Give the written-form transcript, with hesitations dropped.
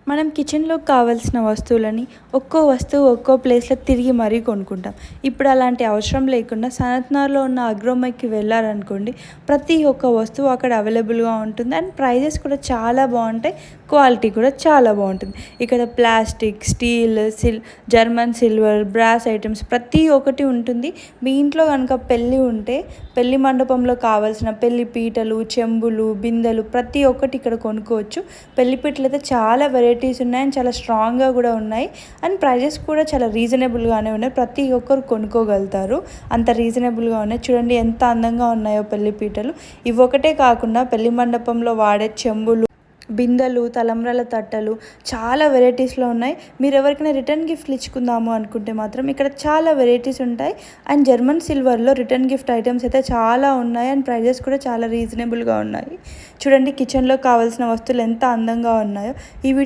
మనం కిచెన్‌లోకి కావాల్సిన వస్తువులని ఒక్కో వస్తువు ఒక్కో ప్లేస్‌లో తిరిగి మరీ కొనుక్కుంటాం. ఇప్పుడు అలాంటి అవసరం లేకుండా సనత్నగర్‌లో ఉన్న అగ్రోమేట్‌కి వెళ్లారనుకోండి, ప్రతి ఒక్క వస్తువు అక్కడ అవైలబుల్‌గా ఉంటుంది. అండ్ ప్రైజెస్ కూడా చాలా బావుంటాయి. క్వాలిటీ కూడా చాలా బావుంటుంది. ఇక్కడ plastic, steel, German silver, brass items ప్రతి ఒక్కటి ఉంటుంది. మీ ఇంట్లో గనుక పెళ్లి ఉంటే, పెళ్లి మండపంలో కావాల్సిన పెళ్లి పీటలు, చెంబులు, బిందెలు ప్రతి ఒక్కటి ఇక్కడ కొనుక్కోవచ్చు. పెళ్లి పీటలైతే చాలా వెరైటీస్ ఉన్నాయి అండ్ చాలా స్ట్రాంగ్‌గా కూడా ఉన్నాయి. అండ్ ప్రైజెస్ కూడా చాలా రీజనబుల్‌గానే ఉన్నాయి. ప్రతి ఒక్కరు కొనుక్కోగలుగుతారు. అంత రీజనబుల్‌గా ఉన్నాయి. చూడండి ఎంత అందంగా ఉన్నాయో పెళ్లి పీటలు. ఇవొకటే కాకుండా పెళ్లి మండపంలో వాడే చెంబులు, బిందెలు, తలంబ్రాల తట్టలు చాలా వెరైటీస్‌లో ఉన్నాయి. మీరు ఎవరికైనా రిటర్న్ గిఫ్ట్‌లు ఇచ్చుకుందాము అనుకుంటే మాత్రం ఇక్కడ చాలా వెరైటీస్ ఉంటాయి. అండ్ జర్మన్ సిల్వర్‌లో రిటర్న్ గిఫ్ట్ ఐటెమ్స్ అయితే చాలా ఉన్నాయి. అండ్ ప్రైజెస్ కూడా చాలా రీజనబుల్‌గా ఉన్నాయి. చూడండి కిచెన్‌లో కావాల్సిన వస్తువులు ఎంత అందంగా ఉన్నాయో. ఈ వీడియో